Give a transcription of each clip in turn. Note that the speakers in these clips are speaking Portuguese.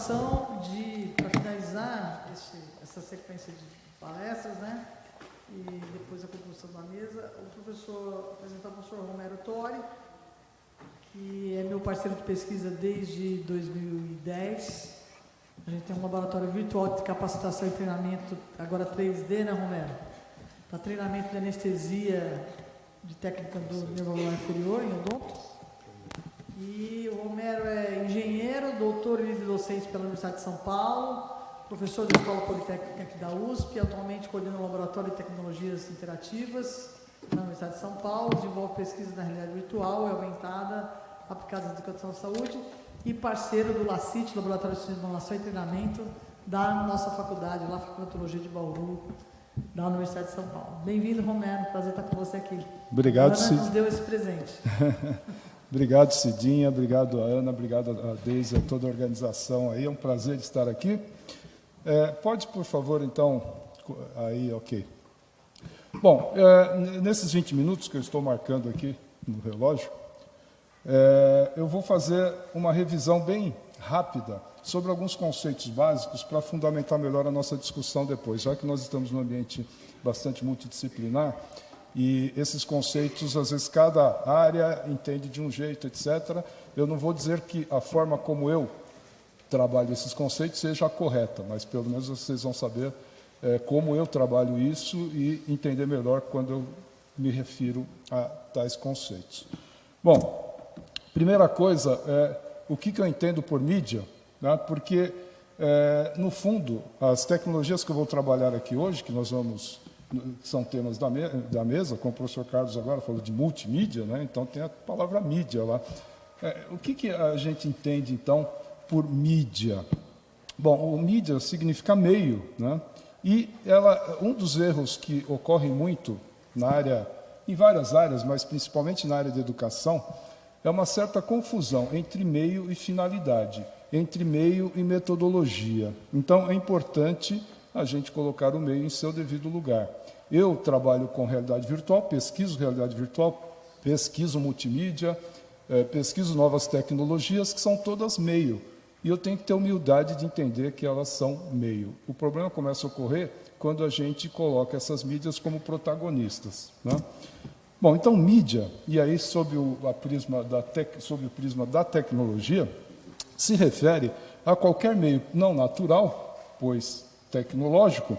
participação para finalizar essa sequência de palestras, né? E depois a conclusão da mesa, apresentar o professor Romero Tori, que é meu parceiro de pesquisa desde 2010. A gente tem um laboratório virtual de capacitação e treinamento, agora 3D, né, Romero? Para treinamento de anestesia de técnica do nervo vagal inferior, em odonto. E o Romero é engenheiro, doutor e livre-docente pela Universidade de São Paulo, professor da Escola Politécnica aqui da USP, atualmente coordena o Laboratório de Tecnologias Interativas na Universidade de São Paulo, desenvolve pesquisas na realidade virtual e aumentada aplicadas à educação e saúde, e parceiro do LACIT, Laboratório de Simulação e Treinamento, da nossa faculdade, lá Faculdade de Odontologia de Bauru, da Universidade de São Paulo. Bem-vindo, Romero, prazer estar com você aqui. Obrigado, Ana nos deu esse presente. Obrigado, Cidinha, obrigado, Ana, obrigado a Deise, a toda a organização aí, é um prazer estar aqui. Pode, por favor, então, aí, ok. Bom, nesses 20 minutos que eu estou marcando aqui no relógio, eu vou fazer uma revisão bem rápida sobre alguns conceitos básicos para fundamentar melhor a nossa discussão depois, já que nós estamos num ambiente bastante multidisciplinar e esses conceitos, às vezes, cada área entende de um jeito, etc. Eu não vou dizer que a forma como eu trabalho esses conceitos seja a correta, mas pelo menos vocês vão saber como eu trabalho isso e entender melhor quando eu me refiro a tais conceitos. Bom, primeira coisa, o que eu entendo por mídia, né? Porque, no fundo, as tecnologias que eu vou trabalhar aqui hoje, que são temas da mesa, como o professor Carlos agora falou de multimídia, né? Então tem a palavra mídia lá. O que a gente entende, então, por mídia? Bom, o mídia significa meio, né? E um dos erros que ocorre muito em várias áreas, mas principalmente na área de educação, é uma certa confusão entre meio e finalidade, entre meio e metodologia. Então, é importante a gente colocar o meio em seu devido lugar. Eu trabalho com realidade virtual, pesquiso realidade virtual, pesquiso multimídia, pesquiso novas tecnologias, que são todas meio. E eu tenho que ter humildade de entender que elas são meio. O problema começa a ocorrer quando a gente coloca essas mídias como protagonistas, né? Bom, então, mídia, e aí sob o prisma da tecnologia, se refere a qualquer meio não natural, pois tecnológico,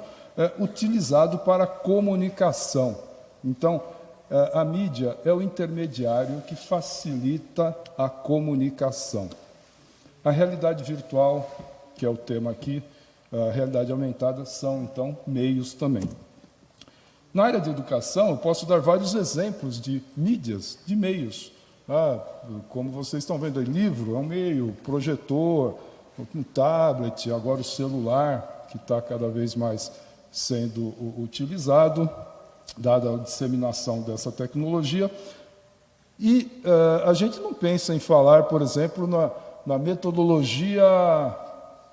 utilizado para comunicação. Então, a mídia é o intermediário que facilita a comunicação. A realidade virtual, que é o tema aqui, a realidade aumentada, são, então, meios também. Na área de educação, eu posso dar vários exemplos de mídias, de meios. Como vocês estão vendo aí, livro é um meio, projetor, um tablet, agora o celular, que está cada vez mais sendo utilizado, dada a disseminação dessa tecnologia. E a gente não pensa em falar, por exemplo, na metodologia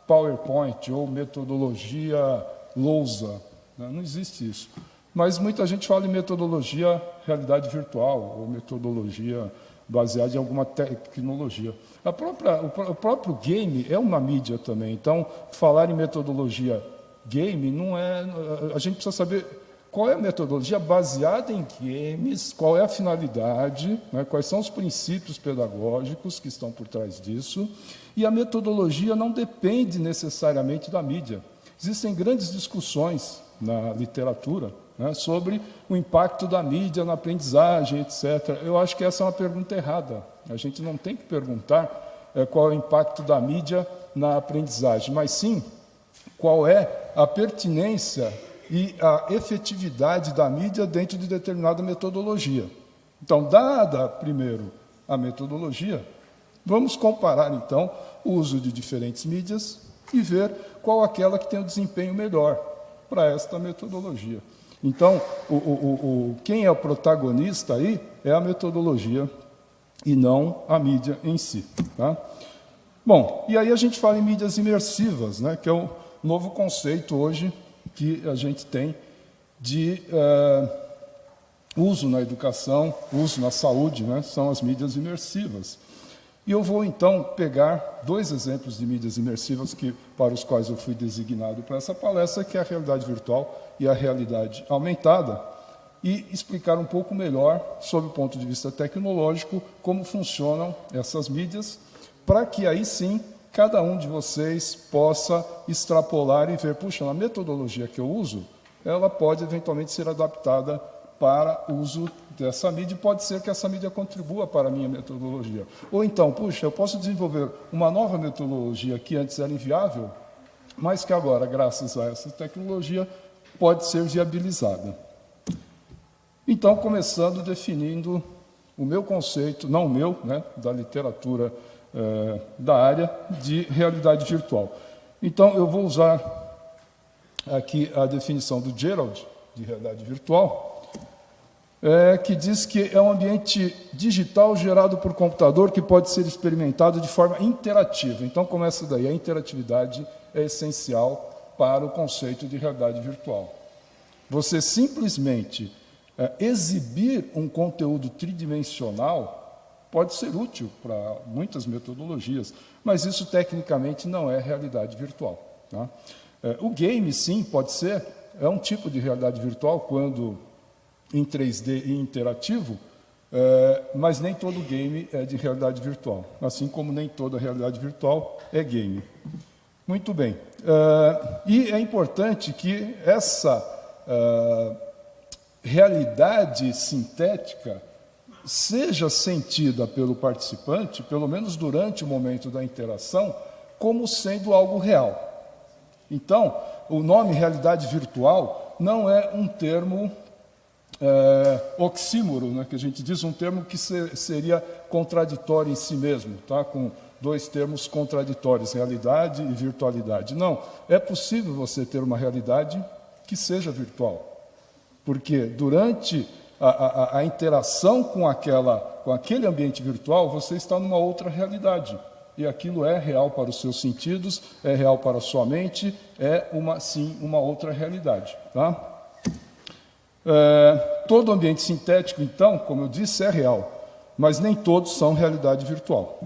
PowerPoint ou metodologia lousa, né? Não existe isso. Mas muita gente fala em metodologia realidade virtual ou metodologia baseada em alguma tecnologia. O próprio game é uma mídia também. Então, falar em metodologia game não é... A gente precisa saber qual é a metodologia baseada em games, qual é a finalidade, né, quais são os princípios pedagógicos que estão por trás disso. E a metodologia não depende necessariamente da mídia. Existem grandes discussões na literatura, né, sobre o impacto da mídia na aprendizagem, etc. Eu acho que essa é uma pergunta errada. A gente não tem que perguntar qual é o impacto da mídia na aprendizagem, mas sim qual é a pertinência e a efetividade da mídia dentro de determinada metodologia. Então, dada primeiro a metodologia, vamos comparar, então, o uso de diferentes mídias e ver qual aquela que tem o desempenho melhor para esta metodologia. Então, quem é o protagonista aí é a metodologia e não a mídia em si. Tá? Bom, e aí a gente fala em mídias imersivas, né, que é o novo conceito hoje que a gente tem de uso na educação, uso na saúde, né, são as mídias imersivas. E eu vou, então, pegar 2 exemplos de mídias imersivas para os quais eu fui designado para essa palestra, que é a realidade virtual e a realidade aumentada, e explicar um pouco melhor, sob o ponto de vista tecnológico, como funcionam essas mídias, para que aí sim cada um de vocês possa extrapolar e ver, puxa, a metodologia que eu uso, ela pode eventualmente ser adaptada para o uso dessa mídia, e pode ser que essa mídia contribua para a minha metodologia. Ou então, puxa, eu posso desenvolver uma nova metodologia que antes era inviável, mas que agora, graças a essa tecnologia, pode ser viabilizada. Então, começando definindo o meu conceito, não o meu, né, da literatura da área de realidade virtual. Então, eu vou usar aqui a definição do Gerald, de realidade virtual, que diz que é um ambiente digital gerado por computador que pode ser experimentado de forma interativa. Então, começa daí, a interatividade é essencial para o conceito de realidade virtual. Você simplesmente exibir um conteúdo tridimensional pode ser útil para muitas metodologias, mas isso tecnicamente não é realidade virtual. Tá? O game, sim, pode ser, é um tipo de realidade virtual quando em 3D e interativo, mas nem todo game é de realidade virtual, assim como nem toda realidade virtual é game. Muito bem. E é importante que essa realidade sintética seja sentida pelo participante, pelo menos durante o momento da interação, como sendo algo real. Então, o nome realidade virtual não é um termo oxímoro, né, que a gente diz, um termo que seria contraditório em si mesmo, tá? Com 2 termos contraditórios, realidade e virtualidade. Não, é possível você ter uma realidade que seja virtual, porque durante a interação com aquele ambiente virtual, você está numa outra realidade. E aquilo é real para os seus sentidos, é real para a sua mente, sim, uma outra realidade. Tá? Todo ambiente sintético, então, como eu disse, é real, mas nem todos são realidade virtual.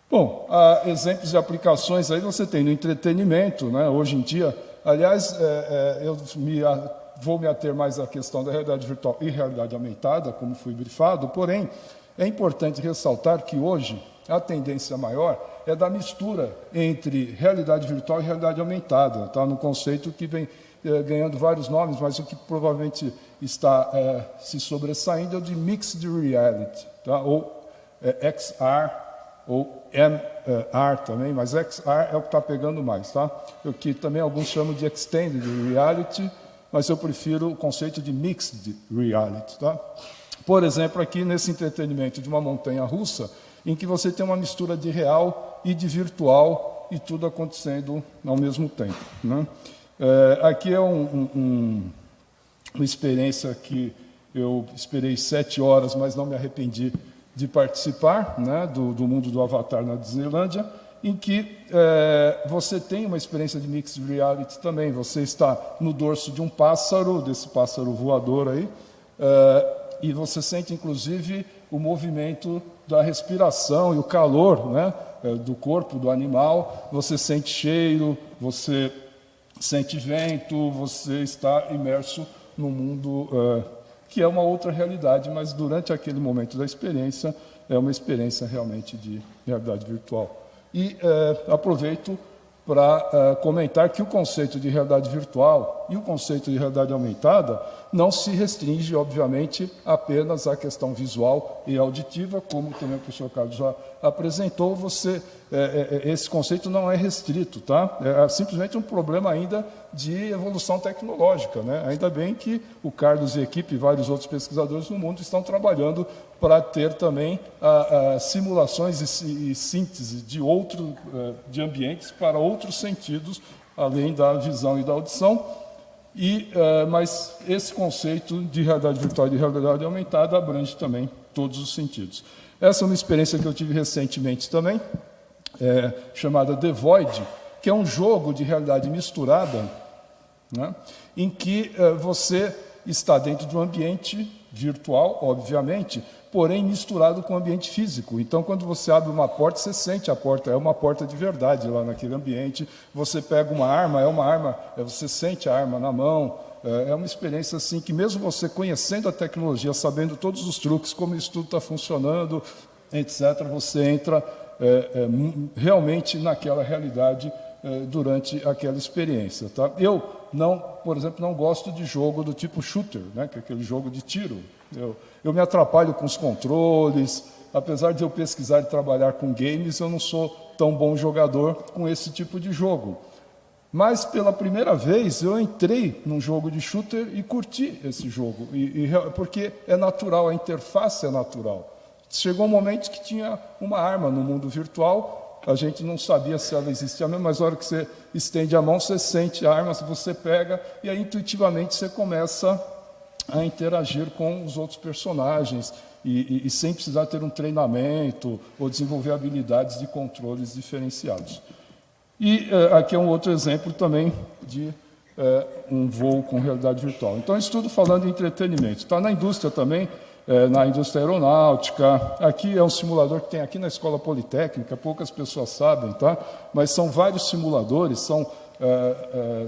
Bom, exemplos de aplicações aí você tem no entretenimento, né? Hoje em dia, aliás, eu vou me ater mais à questão da realidade virtual e realidade aumentada, como fui brifado, porém, é importante ressaltar que hoje a tendência maior é da mistura entre realidade virtual e realidade aumentada, tá? No conceito que vem ganhando vários nomes, mas o que provavelmente está se sobressaindo é o de Mixed Reality, tá? Ou XR, ou MR também, mas XR é o que está pegando mais. Tá? O que também alguns chamam de Extended Reality, mas eu prefiro o conceito de Mixed Reality. Tá? Por exemplo, aqui nesse entretenimento de uma montanha-russa, em que você tem uma mistura de real e de virtual, e tudo acontecendo ao mesmo tempo. Né? Aqui é uma experiência que eu esperei 7 horas, mas não me arrependi de participar, né, do mundo do Avatar na Disneylândia, em que você tem uma experiência de Mixed Reality também. Você está no dorso de um pássaro, desse pássaro voador aí, e você sente, inclusive, o movimento da respiração e o calor, né, do corpo do animal. Você sente cheiro, você sente vento, você está imerso no mundo que é uma outra realidade, mas durante aquele momento da experiência, é uma experiência realmente de realidade virtual. E aproveito para comentar que o conceito de realidade virtual e o conceito de realidade aumentada não se restringe, obviamente, apenas à questão visual e auditiva, como também o professor Carlos já apresentou. Esse conceito não é restrito, tá? É simplesmente um problema ainda de evolução tecnológica, né? Ainda bem que o Carlos e a equipe e vários outros pesquisadores no mundo estão trabalhando para ter também simulações e síntese de ambientes para outros sentidos, além da visão e da audição. Mas esse conceito de realidade virtual e de realidade aumentada abrange também todos os sentidos. Essa é uma experiência que eu tive recentemente também, chamada The Void, que é um jogo de realidade misturada, né, em que você está dentro de um ambiente virtual, obviamente, porém misturado com o ambiente físico. Então, quando você abre uma porta, você sente a porta, é uma porta de verdade lá naquele ambiente. Você pega uma arma, você sente a arma na mão. É uma experiência assim que, mesmo você conhecendo a tecnologia, sabendo todos os truques, como isso tudo está funcionando, etc., você entra realmente naquela realidade durante aquela experiência. Tá? Eu, por exemplo, não gosto de jogo do tipo shooter, né, que é aquele jogo de tiro. Eu me atrapalho com os controles. Apesar de eu pesquisar e trabalhar com games, eu não sou tão bom jogador com esse tipo de jogo. Mas, pela primeira vez, eu entrei num jogo de shooter e curti esse jogo, porque é natural, a interface é natural. Chegou um momento que tinha uma arma no mundo virtual, a gente não sabia se ela existia mesmo, mas na hora que você estende a mão, você sente a arma, você pega, e aí intuitivamente você começa a interagir com os outros personagens, e sem precisar ter um treinamento ou desenvolver habilidades de controles diferenciados. E aqui é um outro exemplo também de um voo com realidade virtual. Então, isso tudo falando em entretenimento. Está na indústria também, na indústria aeronáutica. Aqui é um simulador que tem aqui na Escola Politécnica, poucas pessoas sabem, tá? Mas são vários simuladores, são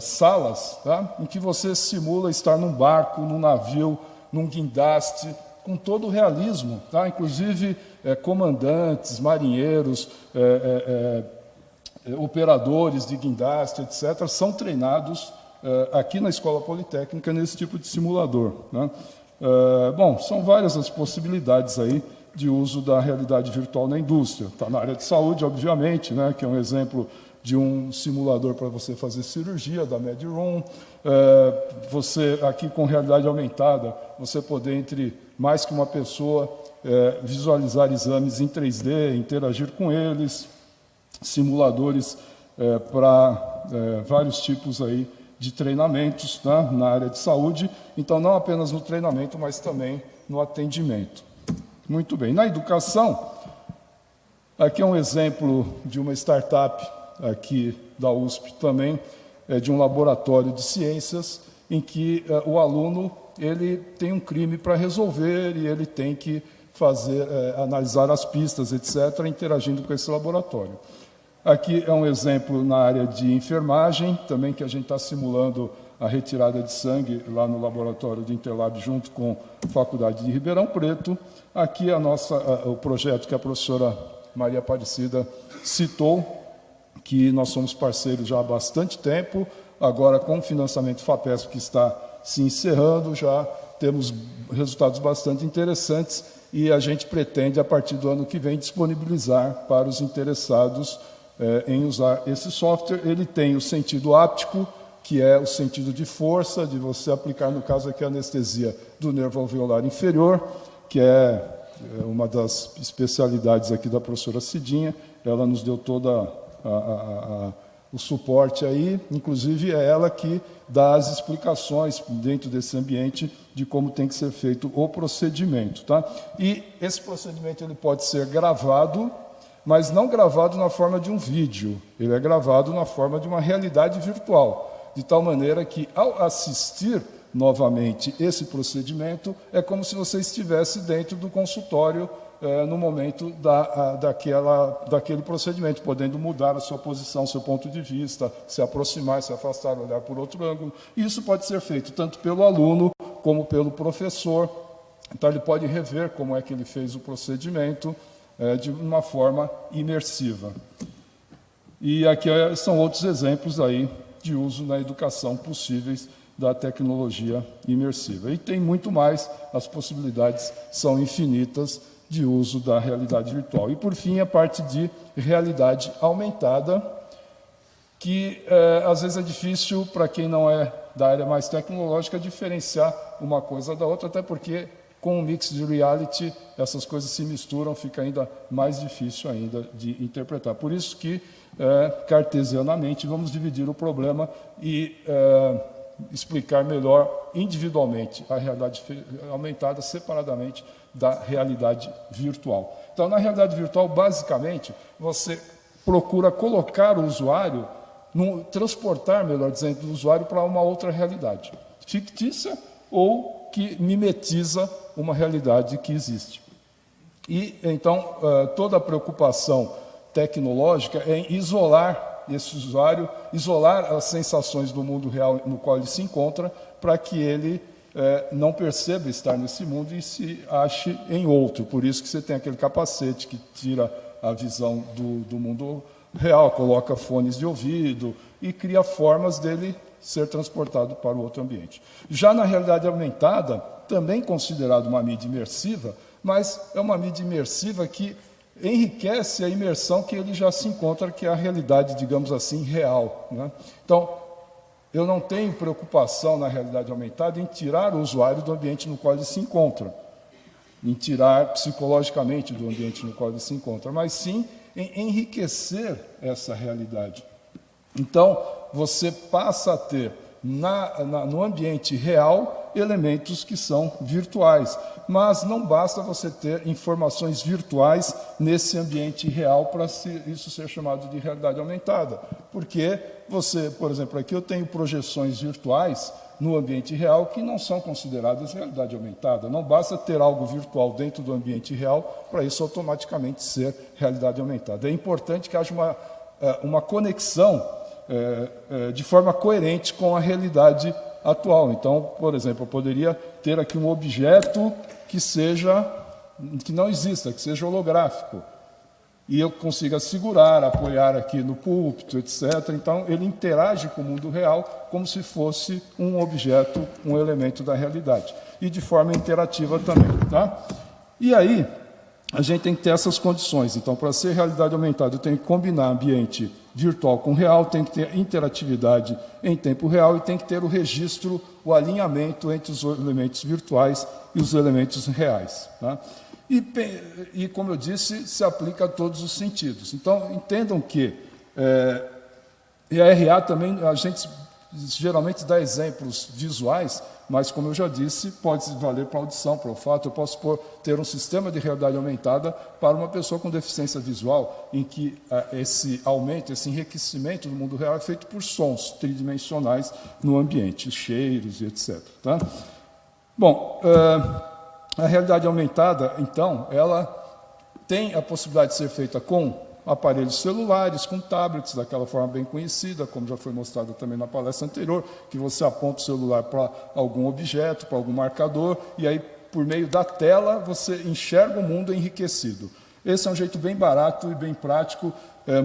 salas, tá? Em que você simula estar num barco, num navio, num guindaste, com todo o realismo, tá? Inclusive comandantes, marinheiros, operadores de guindaste, etc., são treinados aqui na Escola Politécnica nesse tipo de simulador. Né? Bom, são várias as possibilidades aí de uso da realidade virtual na indústria. Está na área de saúde, obviamente, né, que é um exemplo de um simulador para você fazer cirurgia, da MedRoom. Você, aqui com realidade aumentada, você poder, entre mais que uma pessoa, visualizar exames em 3D, interagir com eles, simuladores para vários tipos aí de treinamentos, tá, na área de saúde. Então, não apenas no treinamento, mas também no atendimento. Muito bem. Na educação, aqui é um exemplo de uma startup aqui da USP também, de um laboratório de ciências, em que o aluno ele tem um crime para resolver e ele tem que analisar as pistas, etc., interagindo com esse laboratório. Aqui é um exemplo na área de enfermagem, também que a gente está simulando a retirada de sangue lá no laboratório de Interlab, junto com a Faculdade de Ribeirão Preto. Aqui o projeto que a professora Maria Aparecida citou, que nós somos parceiros já há bastante tempo, agora com o financiamento FAPESP que está se encerrando, já temos resultados bastante interessantes e a gente pretende, a partir do ano que vem, disponibilizar para os interessados em usar esse software. Ele tem o sentido áptico, que é o sentido de força, de você aplicar, no caso aqui, a anestesia do nervo alveolar inferior, que é uma das especialidades aqui da professora Cidinha. Ela nos deu todo o suporte aí, inclusive é ela que dá as explicações dentro desse ambiente de como tem que ser feito o procedimento. Tá? E esse procedimento ele pode ser gravado, mas não gravado na forma de um vídeo, ele é gravado na forma de uma realidade virtual, de tal maneira que, ao assistir novamente esse procedimento, é como se você estivesse dentro do consultório no momento daquele procedimento, podendo mudar a sua posição, seu ponto de vista, se aproximar, se afastar, olhar por outro ângulo. Isso pode ser feito tanto pelo aluno como pelo professor. Então, ele pode rever como é que ele fez o procedimento, de uma forma imersiva. E aqui são outros exemplos aí de uso na educação possíveis da tecnologia imersiva. E tem muito mais, as possibilidades são infinitas de uso da realidade virtual. E, por fim, a parte de realidade aumentada, que às vezes é difícil para quem não é da área mais tecnológica diferenciar uma coisa da outra, até porque com o mixed reality, essas coisas se misturam, fica ainda mais difícil ainda de interpretar. Por isso que, cartesianamente, vamos dividir o problema e explicar melhor individualmente a realidade aumentada separadamente da realidade virtual. Então, na realidade virtual, basicamente, você procura colocar o usuário, transportar, melhor dizendo, o usuário para uma outra realidade, fictícia ou que mimetiza uma realidade que existe. E, então, toda a preocupação tecnológica é em isolar esse usuário, isolar as sensações do mundo real no qual ele se encontra, para que ele não perceba estar nesse mundo e se ache em outro. Por isso que você tem aquele capacete que tira a visão do mundo real, coloca fones de ouvido e cria formas dele ser transportado para o outro ambiente. Já na realidade aumentada, também considerado uma mídia imersiva, mas é uma mídia imersiva que enriquece a imersão que ele já se encontra, que é a realidade, digamos assim, real, né? Então, eu não tenho preocupação na realidade aumentada em tirar o usuário do ambiente no qual ele se encontra, em tirar psicologicamente do ambiente no qual ele se encontra, mas sim em enriquecer essa realidade. Então, você passa a ter no ambiente real elementos que são virtuais, mas não basta você ter informações virtuais nesse ambiente real para isso ser chamado de realidade aumentada, porque você, por exemplo, aqui eu tenho projeções virtuais no ambiente real que não são consideradas realidade aumentada. Não basta ter algo virtual dentro do ambiente real para isso automaticamente ser realidade aumentada. É importante que haja uma conexão de forma coerente com a realidade atual. Então, por exemplo, eu poderia ter aqui um objeto que não exista, que seja holográfico, e eu consiga segurar, apoiar aqui no púlpito, etc. Então, ele interage com o mundo real como se fosse um objeto, um elemento da realidade. E de forma interativa também. Tá? E aí, a gente tem que ter essas condições. Então, para ser realidade aumentada, eu tenho que combinar ambiente virtual com real, tem que ter interatividade em tempo real e tem que ter o registro, o alinhamento entre os elementos virtuais e os elementos reais. Tá? E, como eu disse, se aplica a todos os sentidos. Então, entendam que e a RA também, a gente geralmente dá exemplos visuais, mas, como eu já disse, pode valer para audição, para olfato. Eu posso ter um sistema de realidade aumentada para uma pessoa com deficiência visual, em que esse aumento, esse enriquecimento do mundo real é feito por sons tridimensionais no ambiente, cheiros e etc. Tá? Bom, a realidade aumentada, então, ela tem a possibilidade de ser feita com aparelhos celulares, com tablets, daquela forma bem conhecida, como já foi mostrado também na palestra anterior, que você aponta o celular para algum objeto, para algum marcador, e aí, por meio da tela, você enxerga o mundo enriquecido. Esse é um jeito bem barato e bem prático.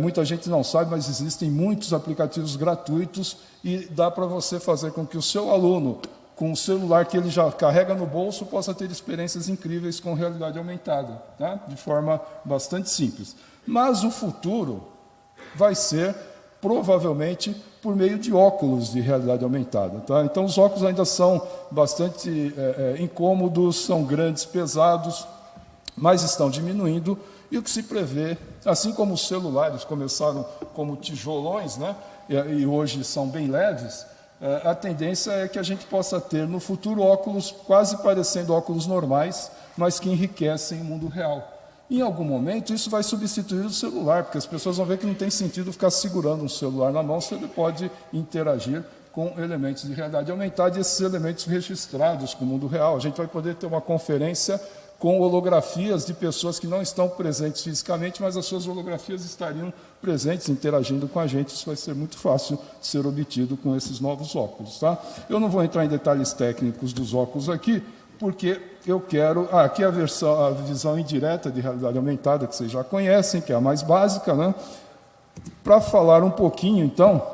Muita gente não sabe, mas existem muitos aplicativos gratuitos e dá para você fazer com que o seu aluno, com o celular que ele já carrega no bolso, possa ter experiências incríveis com realidade aumentada, tá? De forma bastante simples. Mas o futuro vai ser, provavelmente, por meio de óculos de realidade aumentada. Tá? Então, os óculos ainda são bastante incômodos, são grandes, pesados, mas estão diminuindo. E o que se prevê, assim como os celulares começaram como tijolões, né? E hoje são bem leves, a tendência é que a gente possa ter, no futuro, óculos quase parecendo óculos normais, mas que enriquecem o mundo real. Em algum momento, isso vai substituir o celular, porque as pessoas vão ver que não tem sentido ficar segurando um celular na mão, se ele pode interagir com elementos de realidade aumentada e esses elementos registrados com o mundo real. A gente vai poder ter uma conferência com holografias de pessoas que não estão presentes fisicamente, mas as suas holografias estariam presentes, interagindo com a gente. Isso vai ser muito fácil de ser obtido com esses novos óculos. Tá? Eu não vou entrar em detalhes técnicos dos óculos aqui, porque eu quero... aqui a visão indireta de realidade aumentada, que vocês já conhecem, que é a mais básica, né? Para falar um pouquinho, então,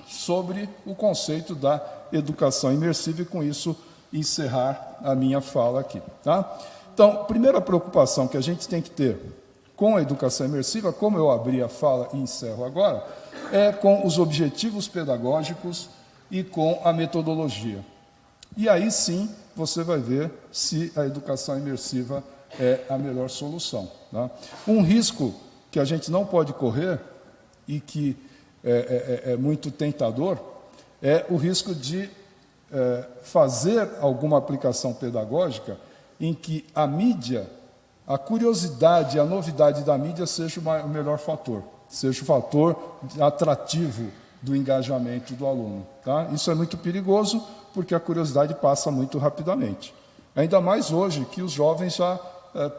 sobre o conceito da educação imersiva e, com isso, encerrar a minha fala aqui. Tá? Então, a primeira preocupação que a gente tem que ter com a educação imersiva, como eu abri a fala e encerro agora, é com os objetivos pedagógicos e com a metodologia. E aí, sim, você vai ver se a educação imersiva é a melhor solução. Tá? Um risco que a gente não pode correr e que é muito tentador é o risco de fazer alguma aplicação pedagógica em que a mídia, a curiosidade, a novidade da mídia seja o melhor fator, seja o fator atrativo do engajamento do aluno. Tá? Isso é muito perigoso, porque a curiosidade passa muito rapidamente. Ainda mais hoje, que os jovens já,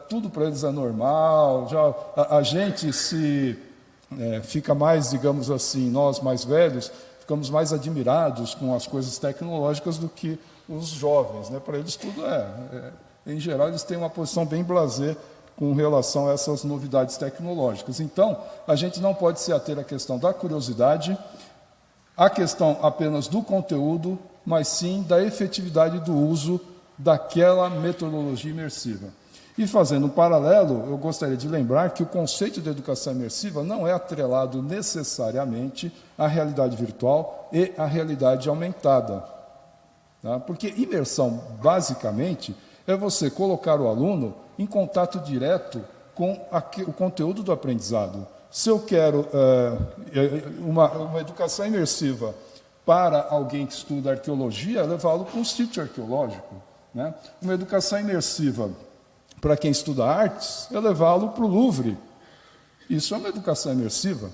tudo para eles é normal, já, a gente se fica mais, digamos assim, nós mais velhos, ficamos mais admirados com as coisas tecnológicas do que os jovens. Né? Para eles tudo em geral, eles têm uma posição bem blasé com relação a essas novidades tecnológicas. Então, a gente não pode se ater à questão da curiosidade, à questão apenas do conteúdo, mas sim da efetividade do uso daquela metodologia imersiva. E fazendo um paralelo, eu gostaria de lembrar que o conceito de educação imersiva não é atrelado necessariamente à realidade virtual e à realidade aumentada. Tá? Porque imersão, basicamente, é você colocar o aluno em contato direto com o conteúdo do aprendizado. Se eu quero uma educação imersiva para alguém que estuda arqueologia, levá-lo para um sítio arqueológico. Né? Uma educação imersiva para quem estuda artes, é levá-lo para o Louvre. Isso é uma educação imersiva.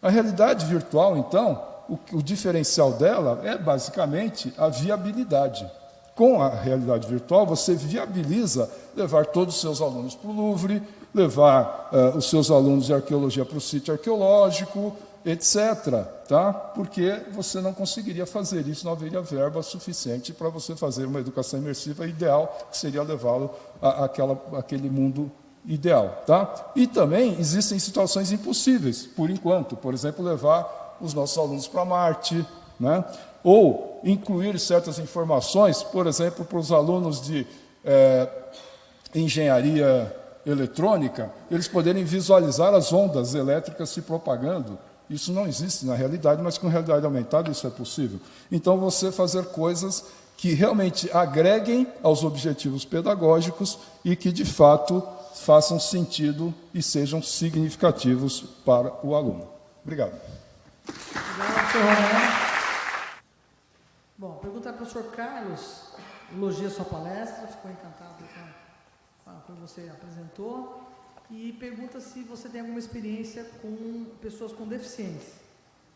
A realidade virtual, então, o diferencial dela é basicamente a viabilidade. Com a realidade virtual, você viabiliza levar todos os seus alunos para o Louvre, levar os seus alunos de arqueologia para o sítio arqueológico, etc. Tá? Porque você não conseguiria fazer isso, não haveria verba suficiente para você fazer uma educação imersiva ideal, que seria levá-lo àquele mundo ideal. Tá? E também existem situações impossíveis, por enquanto. Por exemplo, levar os nossos alunos para Marte, né? Ou incluir certas informações, por exemplo, para os alunos de engenharia eletrônica, eles poderem visualizar as ondas elétricas se propagando. Isso não existe na realidade, mas com realidade aumentada isso é possível. Então, você fazer coisas que realmente agreguem aos objetivos pedagógicos e que, de fato, façam sentido e sejam significativos para o aluno. Obrigado. Obrigado, professor Romero. Bom, pergunta para o professor Carlos, elogia sua palestra, ficou encantado com o que você apresentou, e pergunta se você tem alguma experiência com pessoas com deficiência,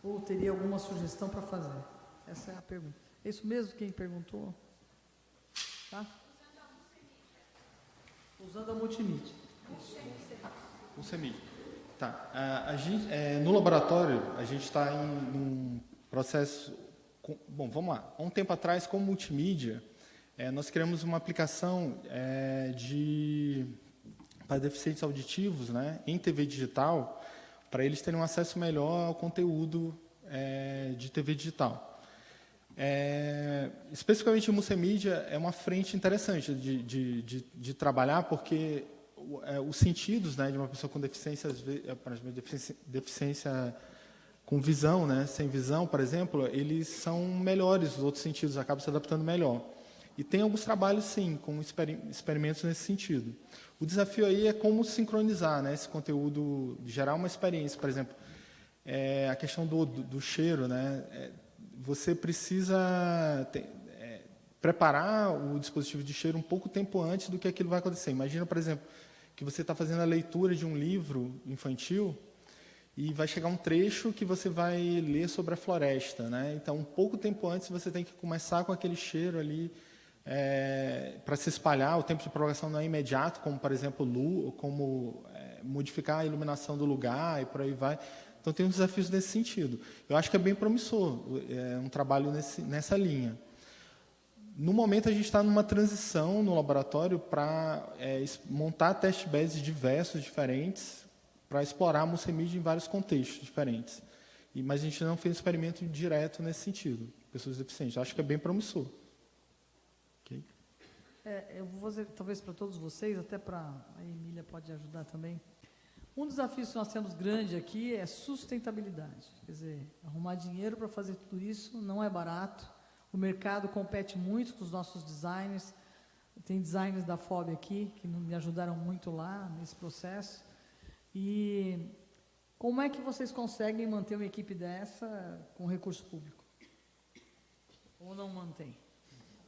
ou teria alguma sugestão para fazer. Essa é a pergunta. É isso mesmo quem perguntou? Tá? Usando a multimídia. O CEMID. Tá. No laboratório, a gente está em um processo... Bom, vamos lá. Há um tempo atrás, como multimídia, nós criamos uma aplicação para deficientes auditivos, né, em TV digital, para eles terem um acesso melhor ao conteúdo de TV digital. Especificamente o multimídia é uma frente interessante de trabalhar, porque os sentidos, né, de uma pessoa com deficiência, deficiência com visão, né, sem visão, por exemplo, eles são melhores, os outros sentidos acabam se adaptando melhor. E tem alguns trabalhos, sim, com experimentos nesse sentido. O desafio aí é como sincronizar, né, esse conteúdo, gerar uma experiência. Por exemplo, a questão do cheiro, né, você precisa preparar o dispositivo de cheiro um pouco tempo antes do que aquilo vai acontecer. Imagina, por exemplo, que você está fazendo a leitura de um livro infantil e vai chegar um trecho que você vai ler sobre a floresta, né? Então, um pouco tempo antes, você tem que começar com aquele cheiro ali para se espalhar. O tempo de propagação não é imediato, como, por exemplo, modificar a iluminação do lugar e por aí vai. Então, tem uns desafios nesse sentido. Eu acho que é bem promissor, um trabalho nessa linha. No momento, a gente está numa transição no laboratório para montar test beds diversos, diferentes, para explorar a multimídia em vários contextos diferentes. Mas a gente não fez experimento direto nesse sentido, pessoas deficientes. Acho que é bem promissor. Okay? Eu vou fazer, talvez para todos vocês, até para a Emília pode ajudar também. Um desafio que nós temos grande aqui é sustentabilidade. Quer dizer, arrumar dinheiro para fazer tudo isso não é barato. O mercado compete muito com os nossos designers. Tem designers da FOB aqui, que me ajudaram muito lá nesse processo. E como é que vocês conseguem manter uma equipe dessa com recurso público? Ou não mantém?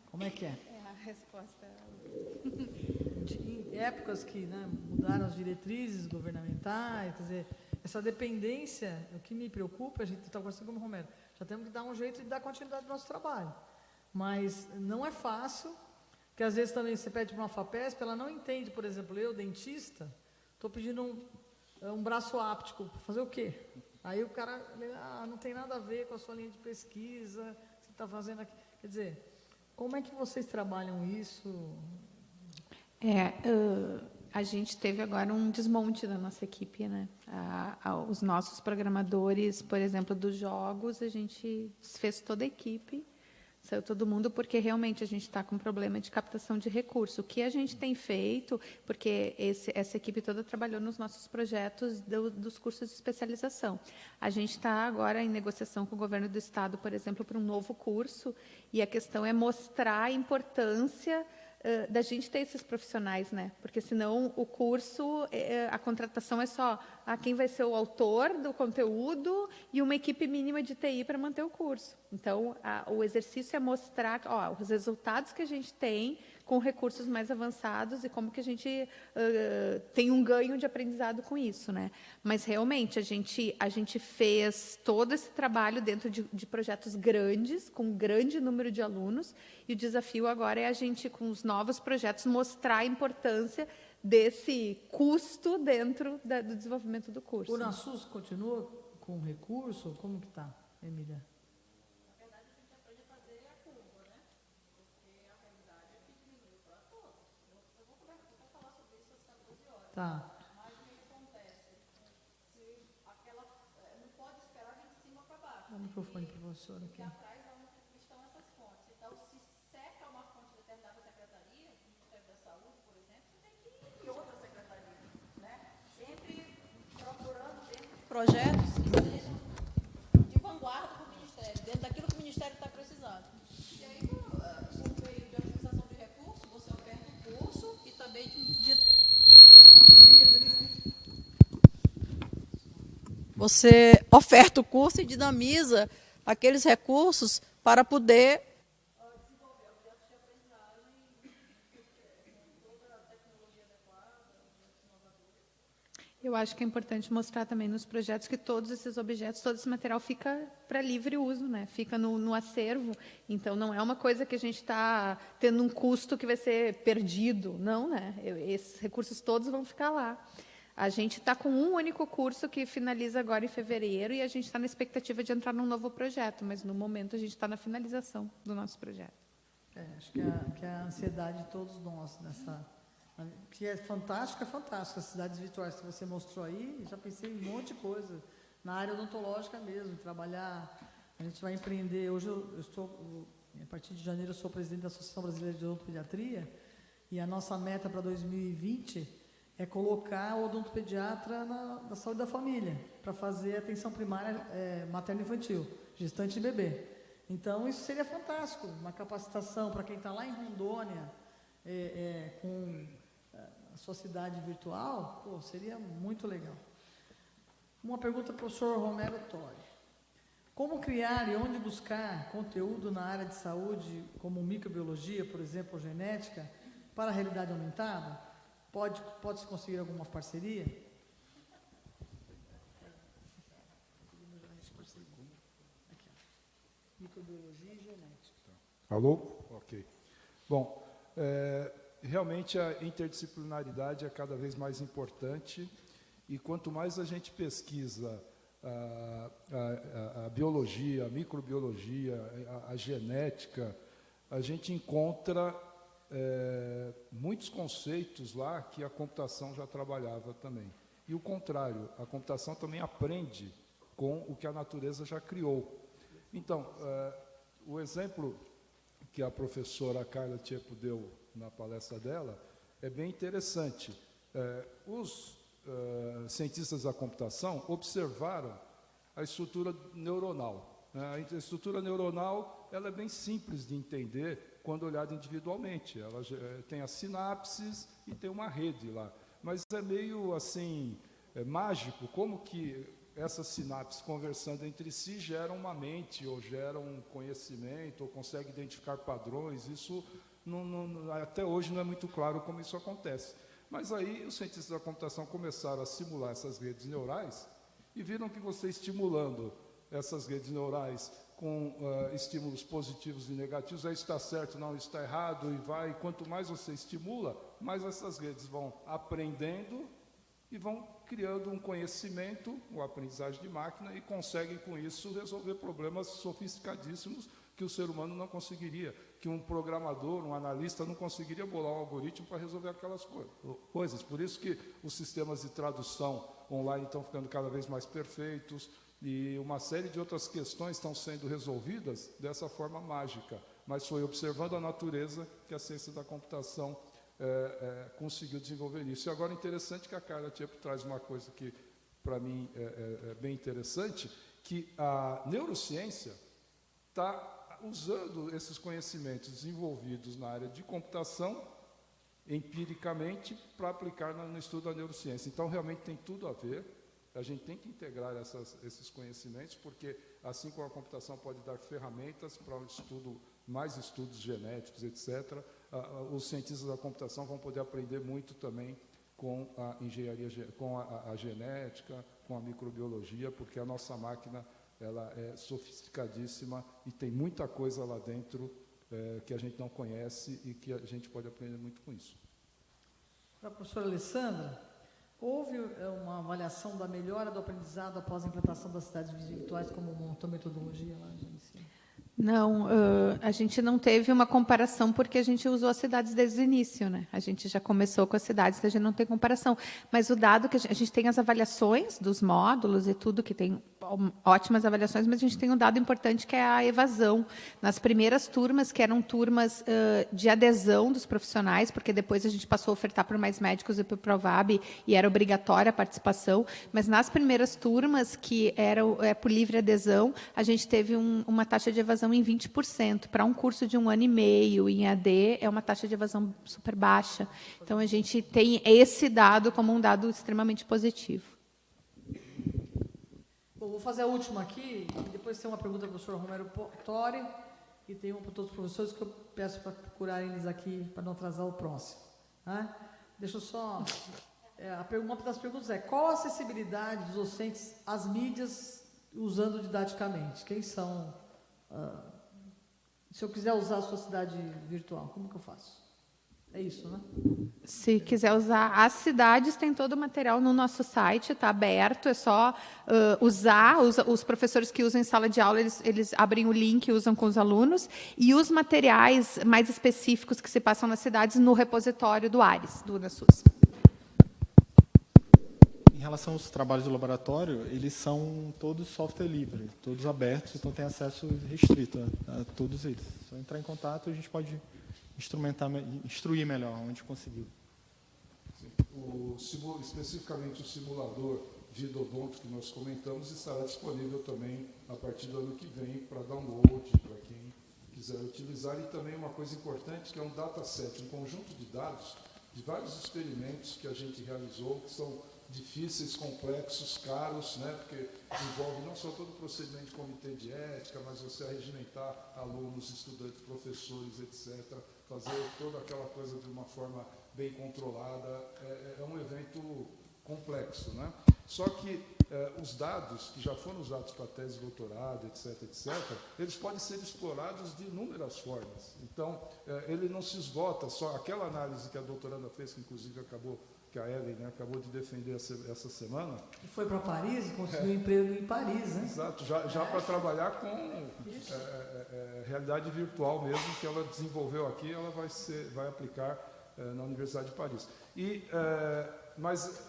Como é que é? A resposta Em épocas que, né, mudaram as diretrizes governamentais, quer dizer, essa dependência, o que me preocupa, a gente está conversando com o Romero, já temos que dar um jeito de dar continuidade ao nosso trabalho. Mas não é fácil, porque às vezes também você pede para uma FAPESP, ela não entende, por exemplo, eu, dentista, estou pedindo um braço áptico, para fazer o quê? Aí o cara, não tem nada a ver com a sua linha de pesquisa, você está fazendo aqui. Quer dizer, como é que vocês trabalham isso? A gente teve agora um desmonte da nossa equipe, né? Os nossos programadores, por exemplo, dos jogos, a gente desfez toda a equipe, saiu todo mundo, porque realmente a gente está com problema de captação de recurso. O que a gente tem feito, porque essa equipe toda trabalhou nos nossos projetos dos cursos de especialização. A gente está agora em negociação com o governo do estado, por exemplo, para um novo curso, e a questão é mostrar a importância da gente ter esses profissionais, né? Porque senão o curso, a contratação é só quem vai ser o autor do conteúdo e uma equipe mínima de TI para manter o curso. Então, o exercício é mostrar os resultados que a gente tem com recursos mais avançados e como que a gente tem um ganho de aprendizado com isso, né? Mas realmente a gente fez todo esse trabalho dentro de projetos grandes, com um grande número de alunos, e o desafio agora é a gente, com os novos projetos, mostrar a importância desse custo dentro do desenvolvimento do curso. O Unasus continua com recurso? Como que está, Emília? Tá. Mas o que acontece? Se aquela, não pode esperar de cima para baixo. Dá o microfone para o professor aqui. Porque atrás é onde estão essas fontes. Então, se seca uma fonte de determinada secretaria, o Ministério da Saúde, por exemplo, você tem que ir em outra secretaria. Né? Sempre procurando dentro de projetos que sejam de vanguarda para o Ministério, dentro daquilo que o Ministério está precisando. E aí, por meio de otimização de recursos, você oferta o curso e também você oferta o curso e dinamiza aqueles recursos para poder desenvolver objetos de aprendizagem com toda a tecnologia adequada, objetos inovadores. Eu acho que é importante mostrar também nos projetos que todos esses objetos, todo esse material fica para livre uso, né? Fica no acervo. Então, não é uma coisa que a gente está tendo um custo que vai ser perdido. Não, né? Esses recursos todos vão ficar lá. A gente está com um único curso que finaliza agora em fevereiro e a gente está na expectativa de entrar num novo projeto, mas, no momento, a gente está na finalização do nosso projeto. Acho que a ansiedade de todos nós nessa... Que é fantástico, as cidades virtuais que você mostrou aí, já pensei em um monte de coisa, na área odontológica mesmo, trabalhar, a gente vai empreender, hoje eu estou, a partir de janeiro eu sou presidente da Associação Brasileira de Odontopediatria, e a nossa meta para 2020 é colocar o odontopediatra na saúde da família, para fazer atenção primária materno-infantil, gestante e bebê. Então, isso seria fantástico, uma capacitação para quem está lá em Rondônia, com a sua cidade virtual, seria muito legal. Uma pergunta para o professor Romero Tori. Como criar e onde buscar conteúdo na área de saúde, como microbiologia, por exemplo, ou genética, para a realidade aumentada? Pode-se conseguir alguma parceria? Microbiologia e genética. Alô? Ok. Bom, realmente a interdisciplinaridade é cada vez mais importante e quanto mais a gente pesquisa a biologia, a microbiologia, a genética, a gente encontra muitos conceitos lá que a computação já trabalhava também. E o contrário, a computação também aprende com o que a natureza já criou. Então, o exemplo que a professora Carla Tiepo deu na palestra dela é bem interessante. Os cientistas da computação observaram a estrutura neuronal. A estrutura neuronal ela é bem simples de entender quando olhada individualmente. Ela tem as sinapses e tem uma rede lá. Mas é meio assim, mágico, como que essas sinapses conversando entre si geram uma mente, ou geram um conhecimento, ou conseguem identificar padrões. Isso até hoje não é muito claro como isso acontece. Mas aí os cientistas da computação começaram a simular essas redes neurais e viram que você estimulando essas redes neurais com estímulos positivos e negativos, aí está certo, não está errado, e quanto mais você estimula, mais essas redes vão aprendendo e vão criando um conhecimento, uma aprendizagem de máquina, e conseguem com isso resolver problemas sofisticadíssimos que o ser humano não conseguiria, que um programador, um analista não conseguiria bolar um algoritmo para resolver aquelas coisas. Por isso que os sistemas de tradução online estão ficando cada vez mais perfeitos, e uma série de outras questões estão sendo resolvidas dessa forma mágica. Mas foi observando a natureza que a ciência da computação conseguiu desenvolver isso. E agora é interessante que a Carla Tiepo traz uma coisa que, para mim, é bem interessante, que a neurociência está usando esses conhecimentos desenvolvidos na área de computação, empiricamente, para aplicar no estudo da neurociência. Então, realmente tem tudo a ver. A gente tem que integrar esses conhecimentos, porque, assim como a computação pode dar ferramentas para o estudo, mais estudos genéticos, etc., os cientistas da computação vão poder aprender muito também com a engenharia, com a genética, com a microbiologia, porque a nossa máquina ela é sofisticadíssima e tem muita coisa lá dentro que a gente não conhece e que a gente pode aprender muito com isso. Para a professora Alessandra, houve uma avaliação da melhora do aprendizado após a implantação das cidades virtuais como montou metodologia lá de ensino? Não, a gente não teve uma comparação porque a gente usou as cidades desde o início, né? A gente já começou com as cidades, então a gente não tem comparação. Mas o dado que a gente tem as avaliações dos módulos e tudo, que tem ótimas avaliações, mas a gente tem um dado importante que é a evasão. Nas primeiras turmas, que eram turmas de adesão dos profissionais, porque depois a gente passou a ofertar para mais médicos e para o Provab, e era obrigatória a participação, mas nas primeiras turmas, que era por livre adesão, a gente teve uma taxa de evasão em 20%. Para um curso de 1 ano e meio em AD, é uma taxa de evasão super baixa. Então, a gente tem esse dado como um dado extremamente positivo. Bom, vou fazer a última aqui, e depois tem uma pergunta do professor Romero Tori, e tem uma para todos os professores que eu peço para procurarem eles aqui, para não atrasar o próximo. Né? Deixa eu só... uma das perguntas é: qual a acessibilidade dos docentes às mídias usando didaticamente? Quem são... se eu quiser usar a sua cidade virtual, como que eu faço? É isso, né? Se quiser usar as cidades, tem todo o material no nosso site, está aberto, é só usar. Os professores que usam em sala de aula, eles abrem o link e usam com os alunos, e os materiais mais específicos que se passam nas cidades no repositório do ARES, do UNASUS. Em relação aos trabalhos do laboratório, eles são todos software livre, todos abertos, então tem acesso restrito a todos eles. Só entrar em contato, a gente pode instruir melhor onde conseguir. Especificamente o simulador Vidodonto que nós comentamos estará disponível também a partir do ano que vem para download, para quem quiser utilizar. E também uma coisa importante, que é um dataset, um conjunto de dados de vários experimentos que a gente realizou, que são difíceis, complexos, caros, né? Porque envolve não só todo o procedimento de comitê de ética, mas você regimentar alunos, estudantes, professores, etc., fazer toda aquela coisa de uma forma bem controlada. É um evento complexo, né? Só que os dados que já foram usados para tese de doutorado, etc., eles podem ser explorados de inúmeras formas. Então, ele não se esgota só aquela análise que a doutoranda fez, que inclusive que a Ellen, né, acabou de defender essa semana. E foi para Paris e conseguiu um emprego em Paris, né? Exato, já para trabalhar com realidade virtual mesmo, que ela desenvolveu aqui, ela vai aplicar na Universidade de Paris. Mas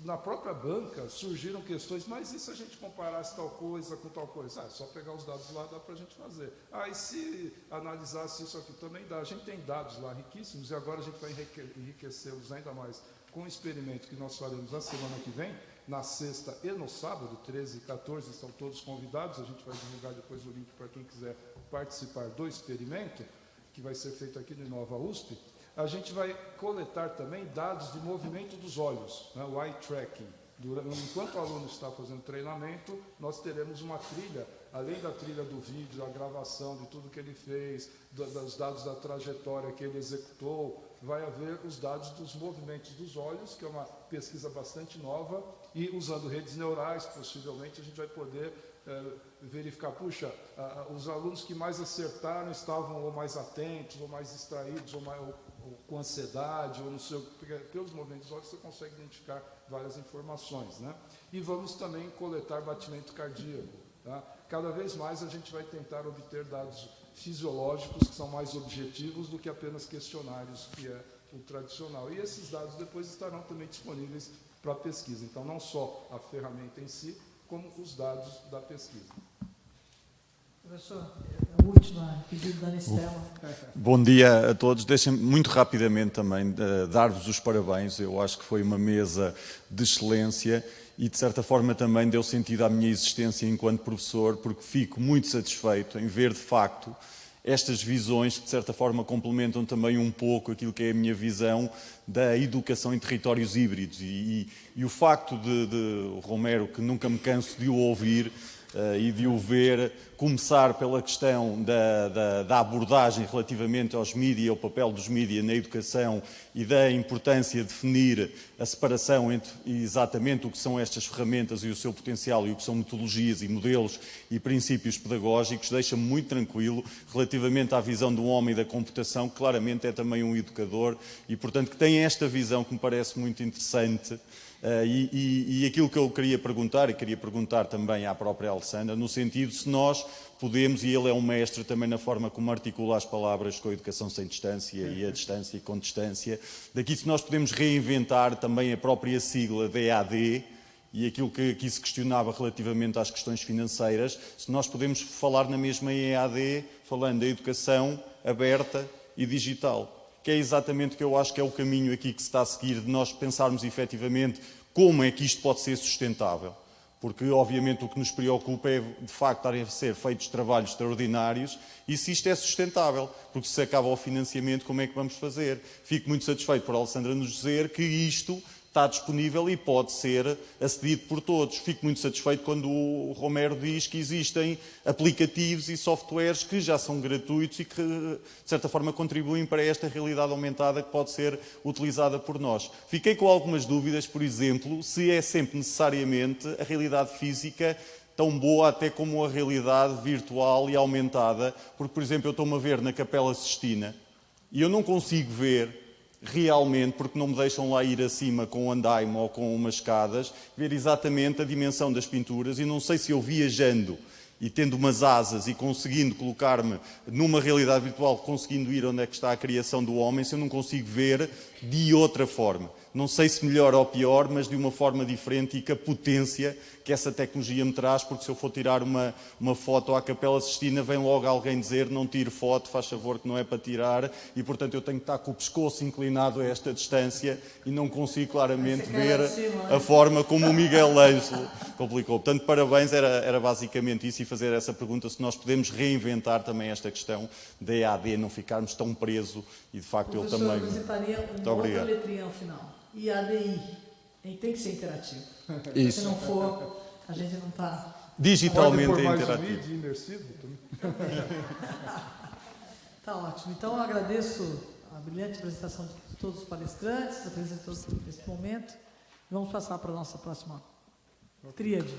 na própria banca surgiram questões, mas e se a gente comparasse tal coisa com tal coisa? É só pegar os dados lá, dá para a gente fazer. E se analisasse isso aqui também dá. A gente tem dados lá riquíssimos e agora a gente vai enriquecê-los ainda mais com um experimento que nós faremos na semana que vem, na sexta e no sábado, 13 e 14, estão todos convidados. A gente vai divulgar depois o link para quem quiser participar do experimento, que vai ser feito aqui no Inova USP. A gente vai coletar também dados de movimento dos olhos, né, o eye tracking. Enquanto o aluno está fazendo treinamento, nós teremos uma trilha, além da trilha do vídeo, da gravação, de tudo que ele fez, dos dados da trajetória que ele executou, vai haver os dados dos movimentos dos olhos, que é uma pesquisa bastante nova, e usando redes neurais, possivelmente, a gente vai poder verificar, puxa, os alunos que mais acertaram estavam ou mais atentos, ou mais distraídos, ou com ansiedade, ou no seu... Pelos movimentos dos olhos você consegue identificar várias informações, né? E vamos também coletar batimento cardíaco, tá? Cada vez mais a gente vai tentar obter dados fisiológicos que são mais objetivos do que apenas questionários, que é o tradicional. E esses dados depois estarão também disponíveis para pesquisa. Então, não só a ferramenta em si, como os dados da pesquisa. Professor, é o último pedido da Anistela. Bom dia a todos. Deixem-me muito rapidamente também dar-vos os parabéns. Eu acho que foi uma mesa de excelência e, de certa forma, também deu sentido à minha existência enquanto professor, porque fico muito satisfeito em ver, de facto, estas visões que, de certa forma, complementam também um pouco aquilo que é a minha visão da educação em territórios híbridos. E o facto de Romero, que nunca me canso de o ouvir e de o ver, começar pela questão da abordagem relativamente aos mídia, ao papel dos mídia na educação e da importância de definir a separação entre exatamente o que são estas ferramentas e o seu potencial e o que são metodologias e modelos e princípios pedagógicos, deixa-me muito tranquilo relativamente à visão do homem da computação, que claramente é também um educador e, portanto, que tem esta visão que me parece muito interessante. E aquilo que eu queria perguntar, e queria perguntar também à própria Alessandra, no sentido se nós podemos, e ele é um mestre também na forma como articula as palavras com a educação sem distância e a distância e com distância, daqui se nós podemos reinventar também a própria sigla da EAD e aquilo que aqui se questionava relativamente às questões financeiras, se nós podemos falar na mesma EAD, falando da educação aberta e digital. Que é exatamente o que eu acho que é o caminho aqui que se está a seguir, de nós pensarmos efetivamente como é que isto pode ser sustentável. Porque, obviamente, o que nos preocupa é, de facto, estarem a ser feitos trabalhos extraordinários e se isto é sustentável. Porque se acaba o financiamento, como é que vamos fazer? Fico muito satisfeito por a Alessandra nos dizer que isto está disponível e pode ser acedido por todos. Fico muito satisfeito quando o Romero diz que existem aplicativos e softwares que já são gratuitos e que, de certa forma, contribuem para esta realidade aumentada que pode ser utilizada por nós. Fiquei com algumas dúvidas, por exemplo, se é sempre necessariamente a realidade física tão boa até como a realidade virtual e aumentada, porque, por exemplo, eu estou-me a ver na Capela Sistina e eu não consigo ver realmente, porque não me deixam lá ir acima com um andaime ou com umas escadas, ver exatamente a dimensão das pinturas e não sei se eu viajando e tendo umas asas e conseguindo colocar-me numa realidade virtual, conseguindo ir onde é que está a criação do homem, se eu não consigo ver de outra forma. Não sei se melhor ou pior, mas de uma forma diferente e com a potência que essa tecnologia me traz, porque se eu for tirar uma foto à Capela Sistina, vem logo alguém dizer não tire foto, faz favor que não é para tirar, e portanto eu tenho que estar com o pescoço inclinado a esta distância e não consigo claramente ver a forma como o Miguel Ângelo complicou. Portanto, parabéns, era basicamente isso, e fazer essa pergunta, se nós podemos reinventar também esta questão da EAD, não ficarmos tão preso, e de facto ele também... O professor apresentaria uma outra letrinha ao final. IADI. Tem que ser interativo. Isso. Se não for, a gente não está... Digitalmente Pode pôr mais interativo. um vídeo imersivo também. Está ótimo. Então, eu agradeço a brilhante apresentação de todos os palestrantes, a presença de todos nesse momento. Vamos passar para a nossa próxima tríade.